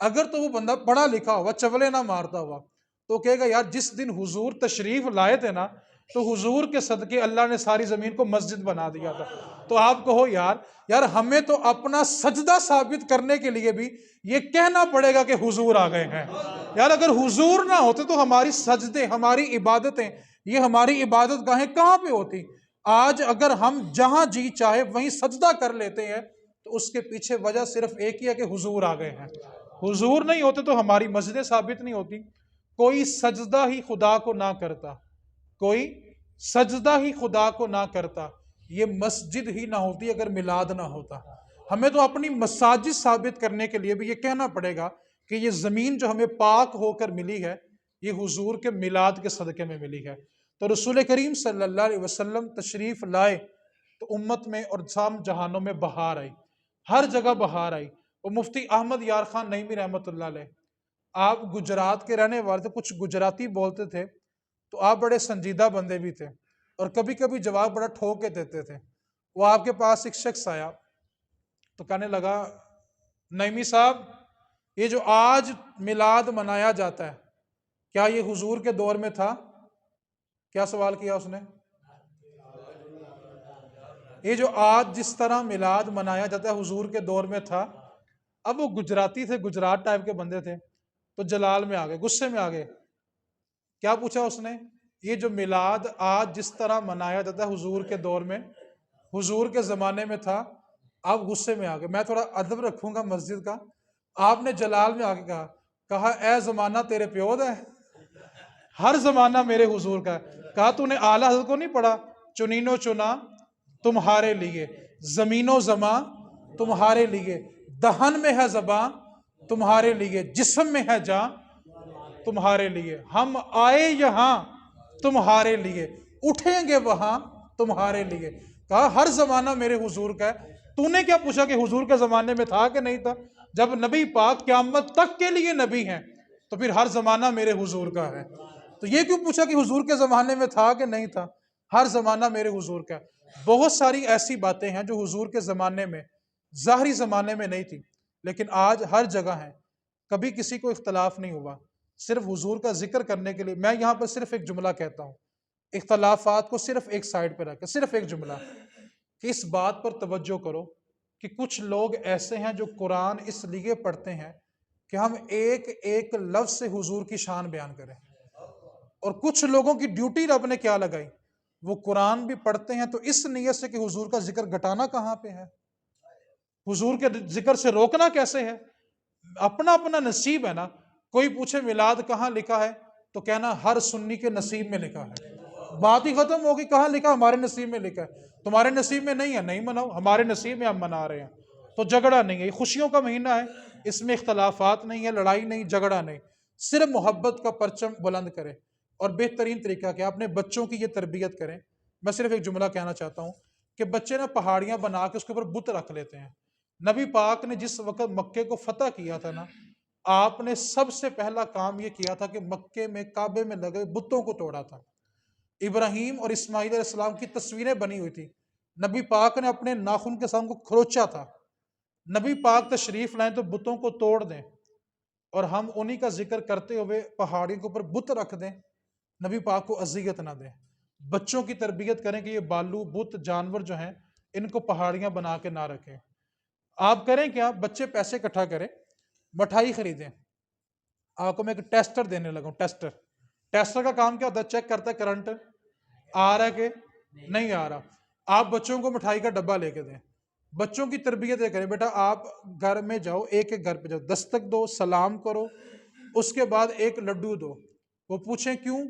اگر تو وہ بندہ پڑھا لکھا ہوا، چولے نہ مارتا ہوا، تو کہے گا یار جس دن حضور تشریف لائے تھے نا، تو حضور کے صدقے اللہ نے ساری زمین کو مسجد بنا دیا تھا۔ تو آپ کہو یار ہمیں تو اپنا سجدہ ثابت کرنے کے لیے بھی یہ کہنا پڑے گا کہ حضور آ گئے ہیں۔ یار اگر حضور نہ ہوتے تو ہماری سجدے، ہماری عبادتیں، یہ ہماری عبادت گاہیں کہاں پہ ہوتی؟ آج اگر ہم جہاں جی چاہے وہیں سجدہ کر لیتے ہیں تو اس کے پیچھے وجہ صرف ایک ہی ہے کہ حضور آ گئے ہیں۔ حضور نہیں ہوتے تو ہماری مسجدیں ثابت نہیں ہوتی۔ کوئی سجدہ ہی خدا کو نہ کرتا، کوئی سجدہ ہی خدا کو نہ کرتا، یہ مسجد ہی نہ ہوتی اگر میلاد نہ ہوتا۔ ہمیں تو اپنی مساجد ثابت کرنے کے لیے بھی یہ کہنا پڑے گا کہ یہ زمین جو ہمیں پاک ہو کر ملی ہے، یہ حضور کے میلاد کے صدقے میں ملی ہے۔ تو رسول کریم صلی اللہ علیہ وسلم تشریف لائے تو امت میں اور تمام جہانوں میں بہار آئی، ہر جگہ بہار آئی۔ اور مفتی احمد یار خان نعیمی رحمۃ اللہ علیہ، آپ گجرات کے رہنے والے تھے، کچھ گجراتی بولتے تھے، تو آپ بڑے سنجیدہ بندے بھی تھے، اور کبھی کبھی جواب بڑا ٹھوک کے دیتے تھے۔ وہ آپ کے پاس ایک شخص آیا تو کہنے لگا، نعیمی صاحب یہ جو آج میلاد منایا جاتا ہے کیا یہ حضور کے دور میں تھا؟ کیا سوال کیا اس نے؟ یہ جو آج جس طرح میلاد منایا جاتا ہے حضور کے دور میں تھا. اب وہ گجراتی تھے، گجرات ٹائپ کے بندے تھے، تو جلال میں آ گئے، غصے میں آ گئے. کیا پوچھا اس نے؟ یہ جو میلاد آج جس طرح منایا جاتا ہے حضور کے دور میں، حضور کے زمانے میں تھا. آپ غصے میں آ گئے. میں تھوڑا ادب رکھوں گا مسجد کا. آپ نے جلال میں آ کے کہا اے زمانہ تیرے پیو دا ہے، ہر زمانہ میرے حضور کا ہے. کہا تو نے اعلیٰ حضرت کو نہیں پڑھا؟ چنین و چنا تمہارے لیے، زمین و زماں تمہارے لیے، دہن میں ہے زباں تمہارے لیے، جسم میں ہے جاں تمہارے لیے، ہم آئے یہاں تمہارے لیے، اٹھیں گے وہاں تمہارے لیے. کہا ہر زمانہ میرے حضور کا ہے. تو نے کیا پوچھا کہ حضور کے زمانے میں تھا کہ نہیں تھا؟ جب نبی پاک قیامت تک کے لیے نبی ہیں تو پھر ہر زمانہ میرے حضور کا ہے. تو یہ کیوں پوچھا کہ حضور کے زمانے میں تھا کہ نہیں تھا؟ ہر زمانہ میرے حضور کا ہے. بہت ساری ایسی باتیں ہیں جو حضور کے زمانے میں، ظاہری زمانے میں نہیں تھی، لیکن آج ہر جگہ ہیں. کبھی کسی کو اختلاف نہیں ہوا. صرف حضور کا ذکر کرنے کے لیے میں یہاں پر صرف ایک جملہ کہتا ہوں، اختلافات کو صرف ایک سائڈ پہ رکھ کے صرف ایک جملہ، کہ اس بات پر توجہ کرو کہ کچھ لوگ ایسے ہیں جو قرآن اس لیے پڑھتے ہیں کہ ہم ایک ایک لفظ سے حضور کی شان بیان کریں، اور کچھ لوگوں کی ڈیوٹی رب نے کیا لگائی، وہ قرآن بھی پڑھتے ہیں تو اس نیت سے کہ حضور کا ذکر گھٹانا کہاں پہ ہے، حضور کے ذکر سے روکنا کیسے ہے. اپنا اپنا نصیب ہے نا. کوئی پوچھے میلاد کہاں لکھا ہے تو کہنا ہر سنی کے نصیب میں لکھا ہے. بات ہی ختم ہوگی. کہاں لکھا؟ ہمارے نصیب میں لکھا ہے. تمہارے نصیب میں نہیں ہے، نہیں مناؤ. ہمارے نصیب میں ہم منا رہے ہیں. تو جھگڑا نہیں ہے. یہ خوشیوں کا مہینہ ہے، اس میں اختلافات نہیں ہے، لڑائی نہیں، جھگڑا نہیں. صرف محبت کا پرچم بلند کرے. اور بہترین طریقہ کیا؟ اپنے بچوں کی یہ تربیت کریں. میں صرف ایک جملہ کہنا چاہتا ہوں کہ بچے نا پہاڑیاں بنا کے اس کے اوپر بت رکھ لیتے ہیں. نبی پاک نے جس وقت مکے کو فتح کیا تھا نا، آپ نے سب سے پہلا کام یہ کیا تھا کہ مکے میں کعبے میں لگے بتوں کو توڑا تھا. ابراہیم اور اسماعیل علیہ السلام کی تصویریں بنی ہوئی تھی. نبی پاک نے اپنے ناخن کے ساتھ ان کو کھروچا تھا. نبی پاک تشریف لائیں تو بتوں کو توڑ دیں اور ہم انہی کا ذکر کرتے ہوئے پہاڑی کے اوپر بت رکھ دیں. نبی پاک کو اذیت نہ دیں. بچوں کی تربیت کریں کہ یہ بالو بت جانور جو ہیں ان کو پہاڑیاں بنا کے نہ رکھیں. آپ کریں کیا؟ بچے پیسے اکٹھا کریں، مٹھائی خریدیں. آپ کو میں ایک ٹیسٹر دینے لگا ہوں. ٹیسٹر کا کام کیا ہوتا ہے؟ چیک کرتا ہے کرنٹ آ رہا ہے کہ نہیں آ رہا. آپ بچوں کو مٹھائی کا ڈبہ لے کے دیں. بچوں کی تربیت یہ کریں، بیٹا آپ گھر میں جاؤ، ایک ایک گھر پہ جاؤ، دستک دو، سلام کرو، اس کے بعد ایک لڈو دو. وہ پوچھیں کیوں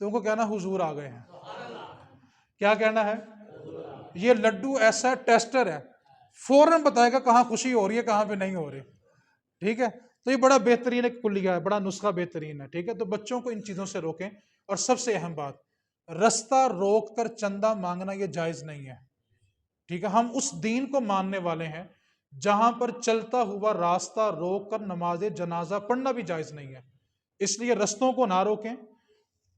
تو ان کو کہنا حضور آ گئے ہیں. کیا کہنا ہے؟ یہ لڈو ایسا ٹیسٹر ہے، فوراً بتائے گا کہاں خوشی ہو رہی ہے کہاں پہ نہیں ہو رہی. ٹھیک ہے؟ تو یہ بڑا بہترین ایک کلیہ ہے، بڑا نسخہ بہترین ہے. ٹھیک ہے؟ تو بچوں کو ان چیزوں سے روکیں. اور سب سے اہم بات، رستہ روک کر چندہ مانگنا یہ جائز نہیں ہے. ٹھیک ہے؟ ہم اس دین کو ماننے والے ہیں جہاں پر چلتا ہوا راستہ روک کر نماز جنازہ پڑھنا بھی جائز نہیں ہے. اس لیے رستوں کو نہ روکیں.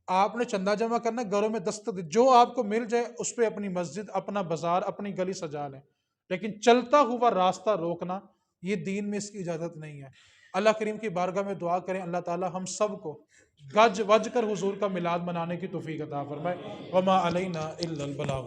آپ نے چندہ جمع کرنا، گھروں میں دستک جو آپ کو مل جائے اس پہ اپنی مسجد، اپنا بازار، اپنی گلی سجا لیں. لیکن چلتا ہوا راستہ روکنا یہ دین میں اس کی اجازت نہیں ہے. اللہ کریم کی بارگاہ میں دعا کریں اللہ تعالی ہم سب کو گج وج کر حضور کا میلاد منانے کی توفیق عطا فرمائے. وما علینا الا البلاغ.